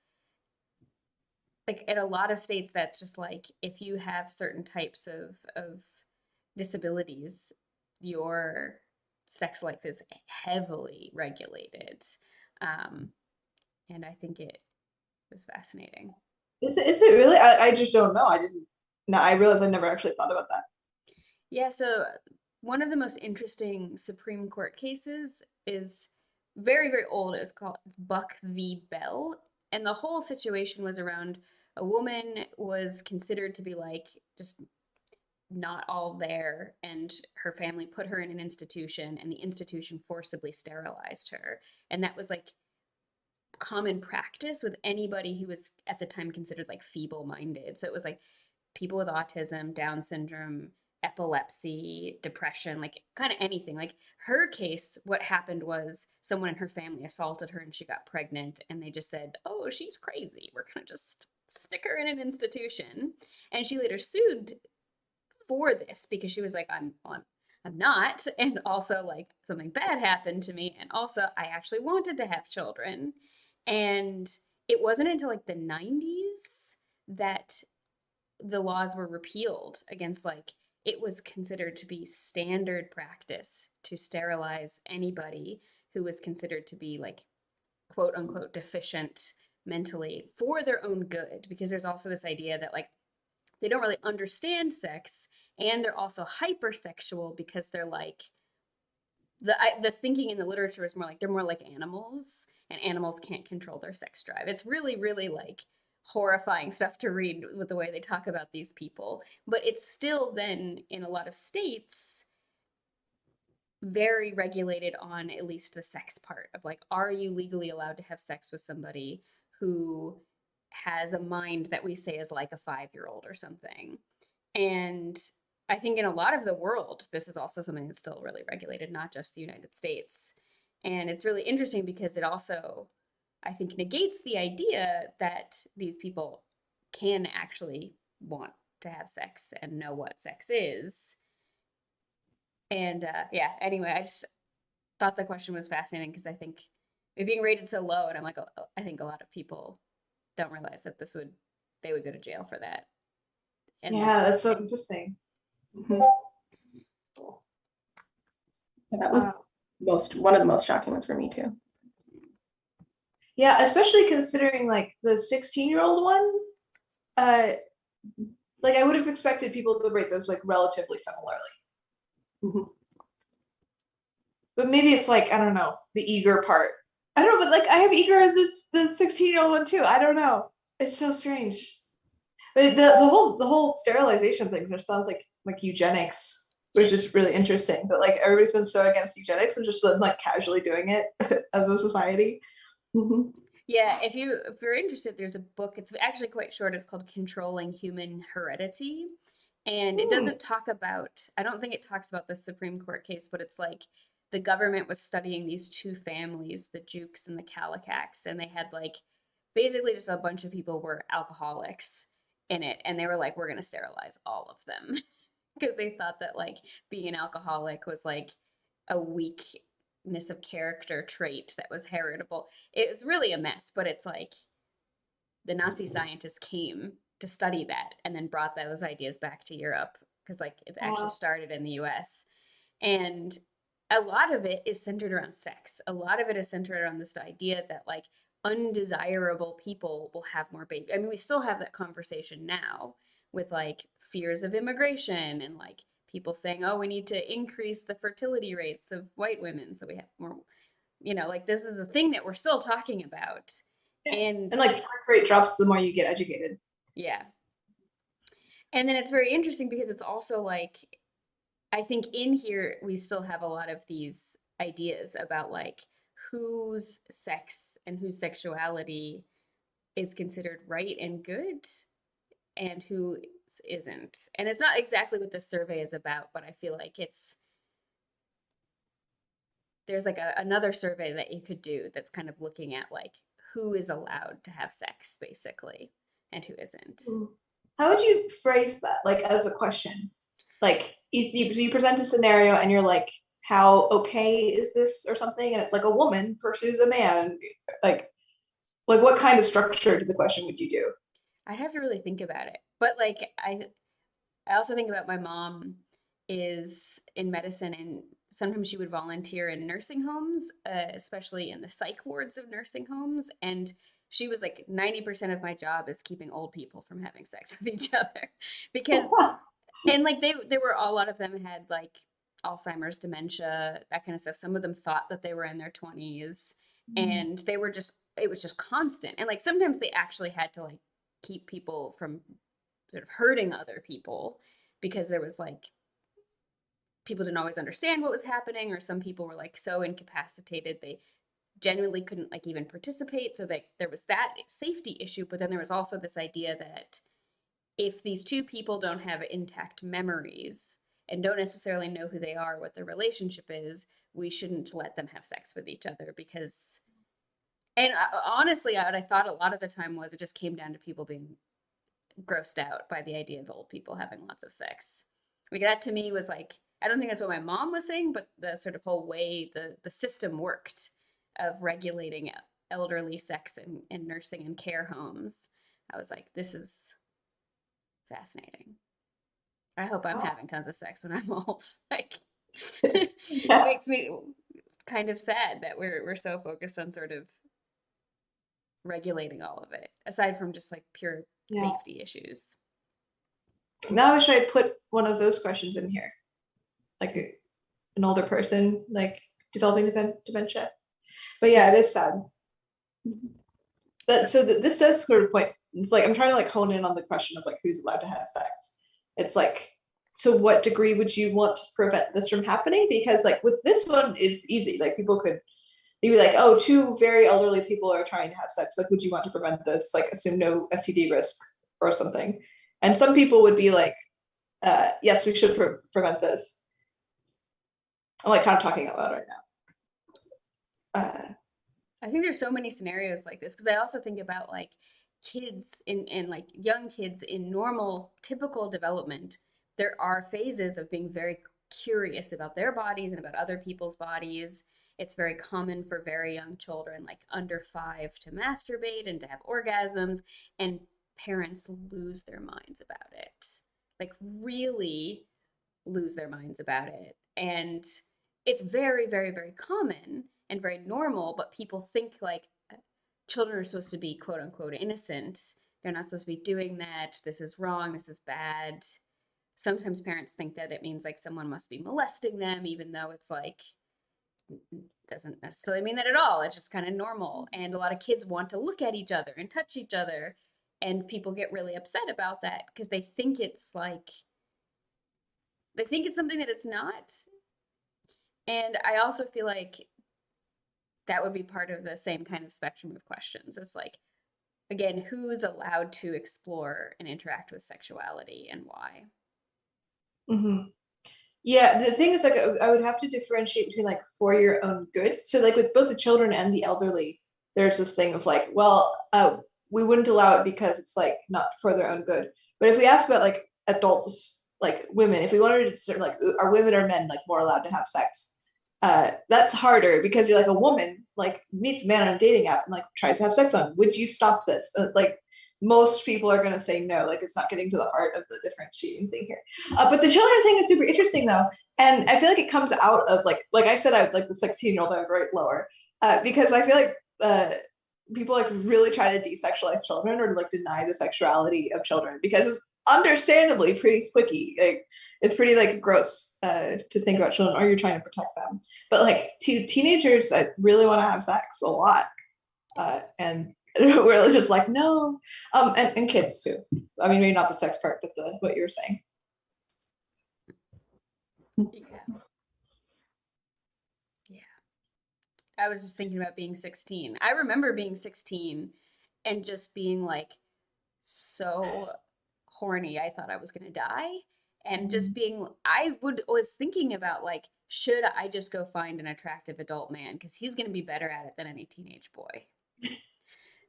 Like in a lot of states, that's just like if you have certain types of disabilities, your sex life is heavily regulated. Um, and I think it was fascinating. Is it really? I just don't know. I didn't. No, I realized I never actually thought about that. Yeah, so one of the most interesting Supreme Court cases is very, very old. It's called Buck v. Bell. And the whole situation was around a woman was considered to be like just not all there, and her family put her in an institution, and the institution forcibly sterilized her. And that was like common practice with anybody who was at the time considered like feeble minded. So it was like people with autism, Down syndrome, epilepsy, depression, like kind of anything. Like her case, what happened was someone in her family assaulted her and she got pregnant, and they just said, oh, she's crazy. We're going to just stick her in an institution. And she later sued for this because she was like, I'm not. And also, like, something bad happened to me. And also, I actually wanted to have children. And it wasn't until like the 90s that the laws were repealed against, like, it was considered to be standard practice to sterilize anybody who was considered to be like quote unquote deficient mentally for their own good, because there's also this idea that like they don't really understand sex, and they're also hypersexual because they're like the thinking in the literature is more like they're more like animals, and animals can't control their sex drive. It's really, really like horrifying stuff to read with the way they talk about these people. But it's still then in a lot of states very regulated on at least the sex part of like, are you legally allowed to have sex with somebody who has a mind that we say is like a 5-year-old or something? And I think in a lot of the world, this is also something that's still really regulated, not just the United States. And it's really interesting because it also, I think, negates the idea that these people can actually want to have sex and know what sex is. And yeah, anyway, I just thought the question was fascinating because I think it being rated so low, and I'm like, I think a lot of people don't realize that they would go to jail for that. And Yeah, that's so interesting. Mhm. Yeah, that was one of the most shocking ones for me too. Yeah, especially considering like the 16-year-old one, like I would have expected people to rate those like relatively similarly. Mhm. But maybe it's like, I don't know, the eager part. I don't know, but like I have eager in the 16-year-old one too. I don't know. It's so strange. But the whole sterilization thing just sounds like eugenics, which is really interesting. But like everybody's been so against eugenics and just been like casually doing it as a society. Mhm. yeah, if you're interested, there's a book. It's actually quite short. It's called Controlling Human Heredity. And it doesn't talk about, I don't think it talks about the Supreme Court case, but it's like the government was studying these two families, the Jukes and the Kallikaks, and they had like basically just a bunch of people were alcoholics in it. And they were like, we're going to sterilize all of them because they thought that like being an alcoholic was like a weakness of character trait that was heritable. It was really a mess, but it's like the Nazi scientists came to study that and then brought those ideas back to Europe because like it actually started in the US. And a lot of it is centered around sex. A lot of it is centered around this idea that like undesirable people will have more babies. I mean, we still have that conversation now with like fears of immigration and like people saying, oh, we need to increase the fertility rates of white women so we have more, like this is the thing that we're still talking about. Yeah. And like birth rate drops the more you get educated. yeah. And then it's very interesting because it's also like, I think in here we still have a lot of these ideas about like whose sex and whose sexuality is considered right and good and who isn't. And it's not exactly what this survey is about, but I feel like there's like another survey that you could do that's kind of looking at like who is allowed to have sex basically and who isn't. How would you phrase that, like as a question? Like you present a scenario and you're like, how okay is this or something? And it's like a woman pursues a man. Like what kind of structure to the question would you do? I'd have to really think about it. But like I also think about my mom is in medicine and sometimes she would volunteer in nursing homes, especially in the psych wards of nursing homes. And she was like 90% of my job is keeping old people from having sex with each other because and like they were a lot of them had like Alzheimer's, dementia, that kind of stuff. Some of them thought that they were in their 20s and they were just it was just constant. And like sometimes they actually had to like keep people from sort of hurting other people because there was like people didn't always understand what was happening or some people were like so incapacitated they genuinely couldn't like even participate so that there was that safety issue, but then there was also this idea that if these two people don't have intact memories and don't necessarily know who they are, what their relationship is, we shouldn't let them have sex with each other because and honestly what I thought a lot of the time was it just came down to people being grossed out by the idea of old people having lots of sex. Like that to me was like, I don't think that's what my mom was saying, but the sort of whole way the system worked of regulating elderly sex in nursing and care homes. I was like, this is fascinating. I hope I'm having tons of sex when I'm old. Like it makes me kind of sad that we're so focused on sort of regulating all of it, aside from just like pure safety issues. Now I wish I had put one of those questions in here, like an older person like developing dementia. But yeah, it is sad. This does sort of point, it's like I'm trying to like hone in on the question of like who's allowed to have sex. It's like, to what degree would you want to prevent this from happening? Because like with this one, it's easy. Like people could be like, oh, two very elderly people are trying to have sex. Like, would you want to prevent this? Like, assume no STD risk or something. And some people would be like, yes, we should prevent this. I'm like kind of talking out loud right now. I think there's so many scenarios like this because I also think about like kids in like young kids in normal typical development. There are phases of being very curious about their bodies and about other people's bodies. It's very common for very young children, like under 5, to masturbate and to have orgasms, and parents lose their minds about it. Like really lose their minds about it. And it's very, very, very common and very normal, but people think like children are supposed to be quote unquote innocent. They're not supposed to be doing that. This is wrong. This is bad. Sometimes parents think that it means like someone must be molesting them, even though it's like doesn't necessarily mean that at all. It's just kind of normal. And a lot of kids want to look at each other and touch each other. And people get really upset about that because they think it's like, they think it's something that it's not. And I also feel like that would be part of the same kind of spectrum of questions. It's like, again, who's allowed to explore and interact with sexuality and why? Mm-hmm. Yeah, the thing is like I would have to differentiate between like for your own good. So like with both the children and the elderly, there's this thing of like, well, we wouldn't allow it because it's like not for their own good. But if we ask about like adults, like women, if we wanted to sort of like, are women or men like more allowed to have sex? That's harder because you're like a woman like meets a man on a dating app and like tries to have sex on. Would you stop this? And it's like most people are going to say no, like it's not getting to the heart of the differentiating thing here. But the children thing is super interesting though, and I feel like it comes out of like I said, I would like the 16-year-old I would write lower, because I feel like people like really try to desexualize children or like deny the sexuality of children because it's understandably pretty squicky. Like it's pretty like gross to think about children, or you're trying to protect them. But like to teenagers, I really want to have sex a lot, and we're just like no, and kids too. I mean, maybe not the sex part, but the what you were saying. Yeah. Yeah. I was just thinking about being 16. I remember being 16 and just being like so horny. I thought I was going to die. And just being, was thinking about like, should I just go find an attractive adult man? Because he's going to be better at it than any teenage boy.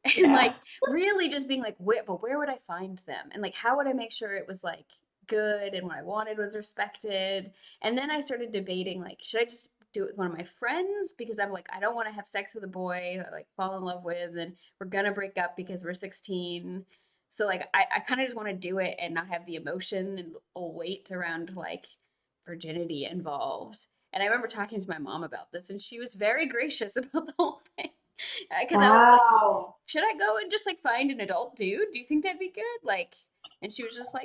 And Yeah. like, really just being like, but where would I find them? And like, how would I make sure it was like good and what I wanted was respected? And then I started debating, like, should I just do it with one of my friends? Because I'm like, I don't want to have sex with a boy I like fall in love with, and we're gonna break up because we're 16. So like I kind of just want to do it and not have the emotion and weight around like virginity involved. And I remember talking to my mom about this, and she was very gracious about the whole thing. Because I was like, Wow. should I go and just like find an adult dude? Do you think that'd be good? Like, and she was just like,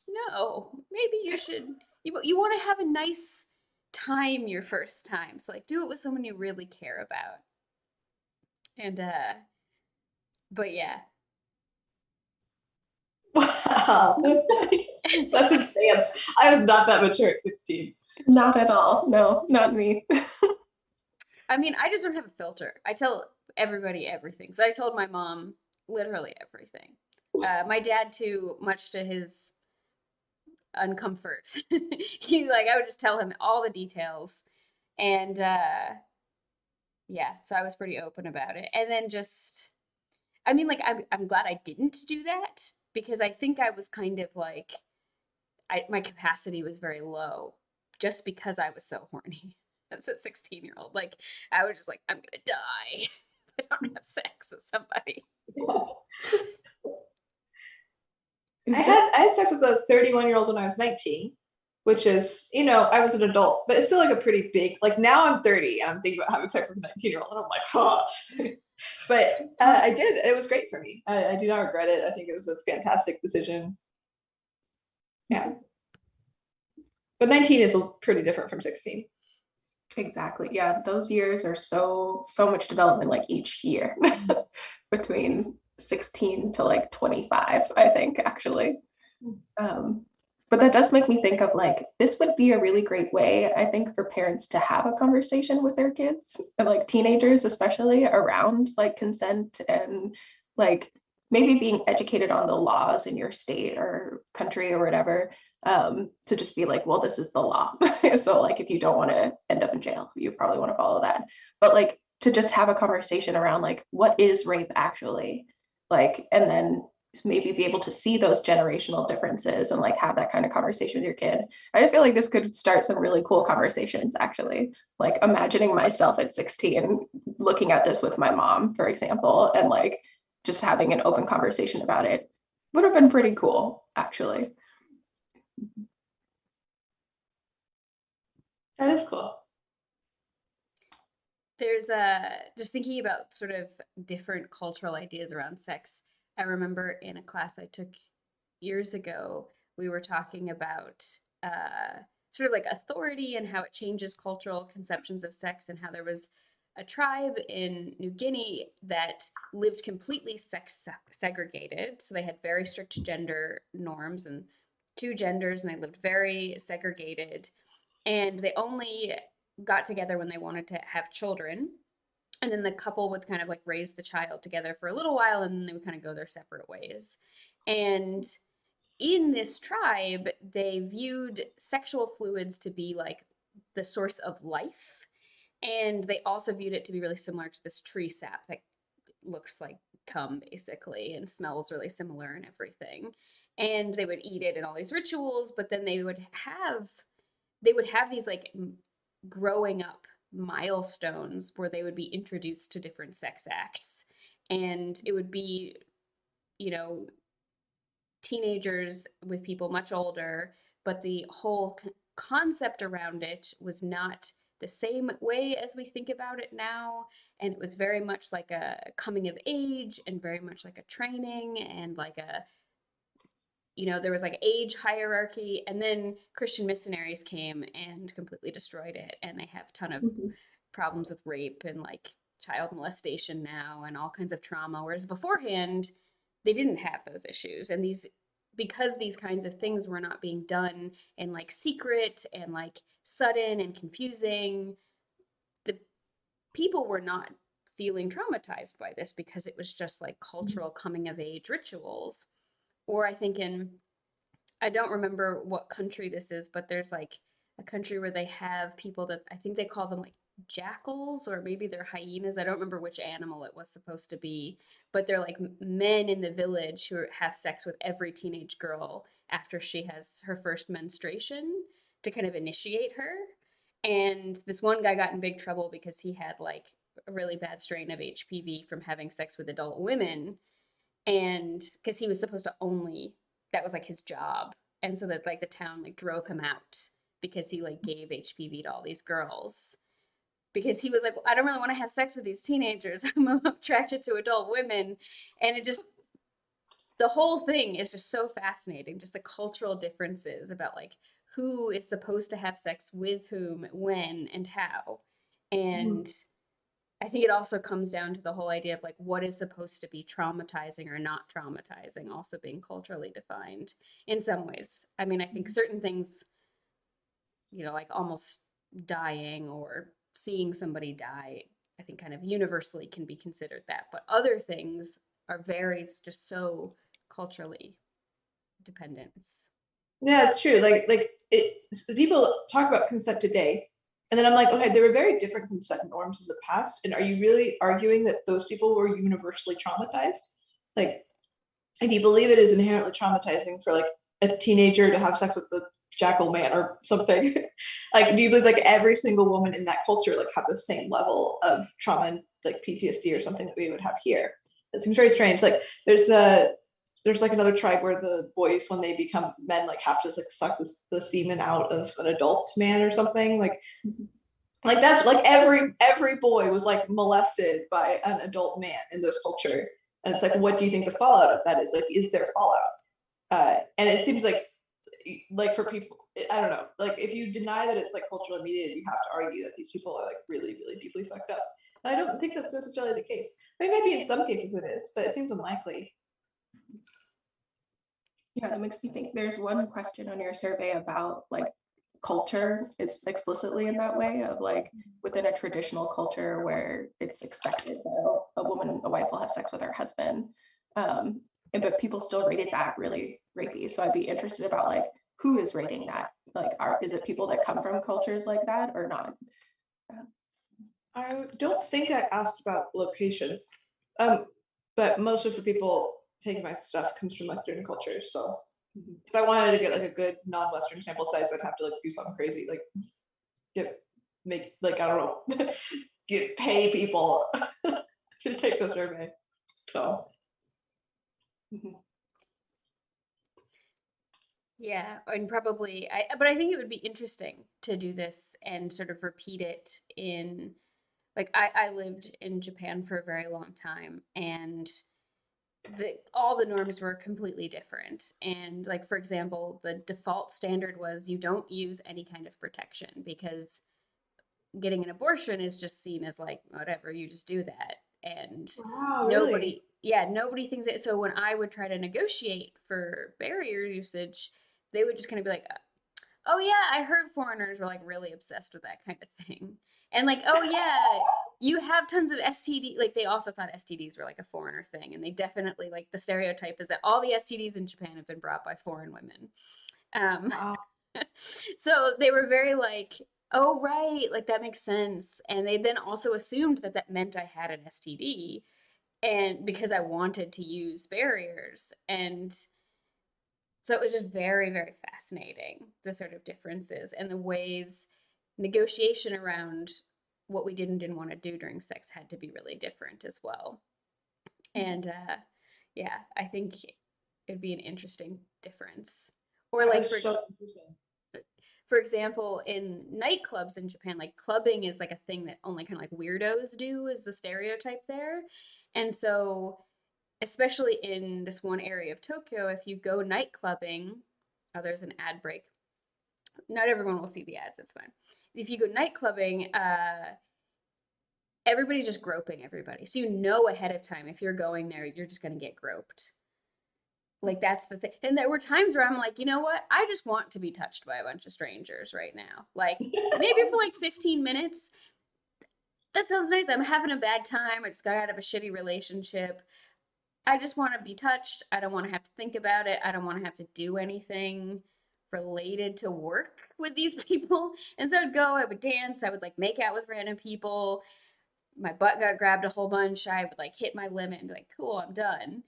no, maybe you should. You want to have a nice time your first time, so like do it with someone you really care about. And but yeah. Wow. That's advanced. I was not that mature at 16. Not at all. No, not me. I mean, I just don't have a filter. I tell everybody everything. So I told my mom literally everything. My dad too, much to his uncomfort. He like I would just tell him all the details. And yeah, so I was pretty open about it. And then just I mean like I'm glad I didn't do that because I think I was kind of like my capacity was very low just because I was so horny as a 16-year-old. Like I was just like, I'm gonna die if I don't have sex with somebody. I had sex with a 31-year-old when I was 19, which is, you know, I was an adult, but it's still like a pretty big, like now I'm 30 and I'm thinking about having sex with a 19-year-old and I'm like, oh. But I did. It was great for me. I do not regret it. I think it was a fantastic decision. Yeah. But 19 is pretty different from 16. Exactly. Yeah, those years are so much development like each year between 16 to like 25, I think actually. Um, but that does make me think of like this would be a really great way, I think, for parents to have a conversation with their kids, and like teenagers especially, around like consent and like maybe being educated on the laws in your state or country or whatever, to just be like, well, this is the law. So like if you don't want to end up in jail, you probably want to follow that. But like to just have a conversation around like what is rape actually? Like, and then maybe be able to see those generational differences and like have that kind of conversation with your kid. I just feel like this could start some really cool conversations actually. Like imagining myself at 16 looking at this with my mom, for example, and like just having an open conversation about it would have been pretty cool actually. That is cool. There's just thinking about sort of different cultural ideas around sex. I remember in a class I took years ago, we were talking about sort of like authority and how it changes cultural conceptions of sex, and how there was a tribe in New Guinea that lived completely sex segregated. So they had very strict gender norms and two genders, and they lived very segregated. And they only got together when they wanted to have children. And then the couple would kind of like raise the child together for a little while, and then they would kind of go their separate ways. And in this tribe, they viewed sexual fluids to be like the source of life. And they also viewed it to be really similar to this tree sap that looks like cum, basically, and smells really similar and everything. And they would eat it in all these rituals, but then they would have these like growing up milestones where they would be introduced to different sex acts, and it would be, you know, teenagers with people much older, but the whole concept around it was not the same way as we think about it now. And it was very much like a coming of age, and very much like a training, and like a, there was like age hierarchy. And then Christian missionaries came and completely destroyed it. And they have a ton of Mm-hmm. problems with rape and like child molestation now and all kinds of trauma. Whereas beforehand, they didn't have those issues. And because these kinds of things were not being done in like secret and like sudden and confusing, the people were not feeling traumatized by this because it was just like cultural coming of age rituals. Or I think I don't remember what country this is, but there's like a country where they have people that I think they call them like jackals, or maybe they're hyenas. I don't remember which animal it was supposed to be, but they're like men in the village who have sex with every teenage girl after she has her first menstruation to kind of initiate her. And this one guy got in big trouble because he had like a really bad strain of HPV from having sex with adult women, and because he was supposed to only, that was like his job. And so that like the town like drove him out because he like gave HPV to all these girls, because he was like, well, I don't really want to have sex with these teenagers. I'm attracted to adult women. And it just, the whole thing is just so fascinating, just the cultural differences about like who is supposed to have sex with whom, when, and how. And I think it also comes down to the whole idea of like what is supposed to be traumatizing or not traumatizing, also being culturally defined in some ways. I mean, I think certain things, like almost dying or seeing somebody die, I think kind of universally can be considered that. But other things are very just so culturally dependent. Yeah, it's true. Like people talk about consent today, and then I'm like, okay, there were very different consent norms in the past. And are you really arguing that those people were universally traumatized? Like, if you believe it is inherently traumatizing for like a teenager to have sex with the jackal man or something, like, do you believe like every single woman in that culture like had the same level of trauma and like PTSD or something that we would have here? It seems very strange. Like, there's like another tribe where the boys, when they become men, like have to like suck the semen out of an adult man or something. Like that's like every boy was like molested by an adult man in this culture. And it's like, what do you think the fallout of that is? Like, is there fallout? And it seems like, like for people, I don't know, like if you deny that it's like culturally mediated, you have to argue that these people are like really, really deeply fucked up. And I don't think that's necessarily the case. I mean, maybe in some cases it is, but it seems unlikely. Yeah, that makes me think. There's one question on your survey about like culture is explicitly in that way of like within a traditional culture where it's expected that a woman, a wife will have sex with her husband. But people still rated that really rapey. So I'd be interested about like who is rating that? Like is it people that come from cultures like that or not? I don't think I asked about location, but most of the people taking my stuff comes from Western cultures. So if I wanted to get like a good non-Western sample size, I'd have to like do something crazy, like make like I don't know, pay people to take the survey. So Yeah, and probably but I think it would be interesting to do this and sort of repeat it in like I lived in Japan for a very long time and all the norms were completely different. And like for example, the default standard was you don't use any kind of protection because getting an abortion is just seen as like whatever, you just do that. And wow, really? nobody, yeah, nobody thinks it. So when I would try to negotiate for barrier usage, they would just kind of be like, oh yeah, I heard foreigners were like really obsessed with that kind of thing. And like, oh yeah, you have tons of STD. Like they also thought STDs were like a foreigner thing. And they definitely like the stereotype is that all the STDs in Japan have been brought by foreign women. Um, Wow. so they were very like, oh, right, like that makes sense. And they then also assumed that that meant I had an STD and because I wanted to use barriers. And so it was just very, very fascinating, the sort of differences and the ways negotiation around what we did and didn't want to do during sex had to be really different as well. And yeah, I think it'd be an interesting difference. Or That like is so interesting. for example, in nightclubs in Japan, like clubbing is like a thing that only kind of like weirdos do, is the stereotype there. And so, especially in this one area of Tokyo, if you go night clubbing, oh, there's an ad break. Not everyone will see the ads, it's fine. If you go night clubbing, everybody's just groping everybody. So you know ahead of time if you're going there, you're just going to get groped. Like that's the thing. And there were times where I'm like, you know what? I just want to be touched by a bunch of strangers right now. Like maybe for like 15 minutes. That sounds nice. I'm having a bad time. I just got out of a shitty relationship. I just want to be touched. I don't want to have to think about it. I don't want to have to do anything related to work with these people. And so I'd go, I would dance, I would like make out with random people. My butt got grabbed a whole bunch. I would like hit my limit and be like, cool, I'm done.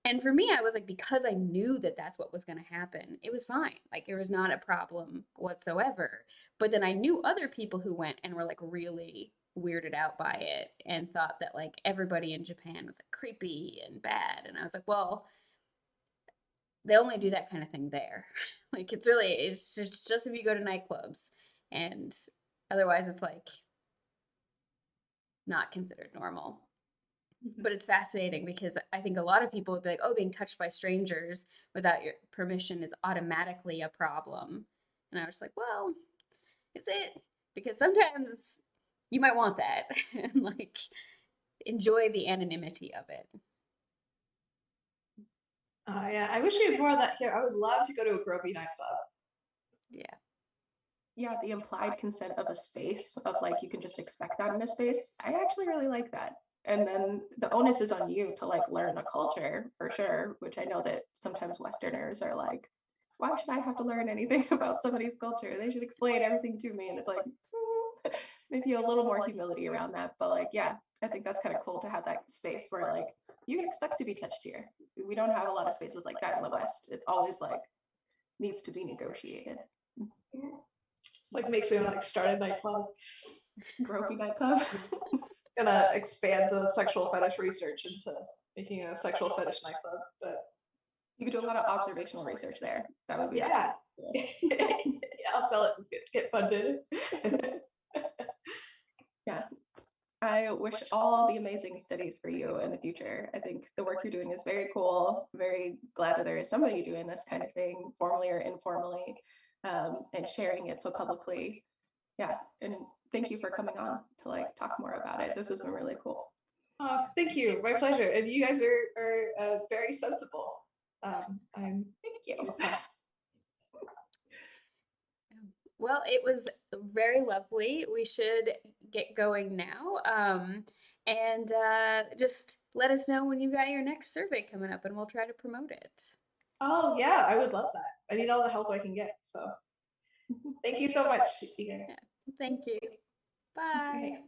And for me, I was like, because I knew that that's what was going to happen, it was fine. Like, it was not a problem whatsoever. But then I knew other people who went and were like really weirded out by it and thought that like everybody in Japan was like creepy and bad. And I was like, well, they only do that kind of thing there. Like, it's just if you go to nightclubs. And otherwise, it's like not considered normal. But it's fascinating because I think a lot of people would be like, oh, being touched by strangers without your permission is automatically a problem. And I was like, well, is it? Because sometimes you might want that and like enjoy the anonymity of it. Oh yeah, I wish we had more of that here. I would love to go to a gropey nightclub. Yeah. Yeah, the implied consent of a space of like you can just expect that in a space. I actually really like that. And then the onus is on you to like learn the culture for sure, which I know that sometimes Westerners are like, why should I have to learn anything about somebody's culture? They should explain everything to me. And it's like, maybe a little more humility around that. But like, yeah, I think that's kind of cool to have that space where like you can expect to be touched here. We don't have a lot of spaces like that in the West. It's always like needs to be negotiated. It's like makes me want to like start a nightclub. Gropey nightclub. Gonna expand the sexual fetish research into making a sexual fetish nightclub. But You could do a lot of observational research there. That would be yeah, cool. yeah, I'll sell it and get funded. Yeah. I wish all the amazing studies for you in the future. I think the work you're doing is very cool. Very glad that there is somebody doing this kind of thing, formally or informally, and sharing it so publicly. Yeah, and thank you for coming on to like talk more about it. This has been really cool. Thank you, my pleasure. And you guys are very sensible. I'm Thank you. impressed. Well, it was very lovely. We should get going now. And just let us know when you got your next survey coming up and we'll try to promote it. Oh yeah, I would love that. I need all the help I can get. So thank you so much, you guys. Yeah. Thank you. Bye. Okay.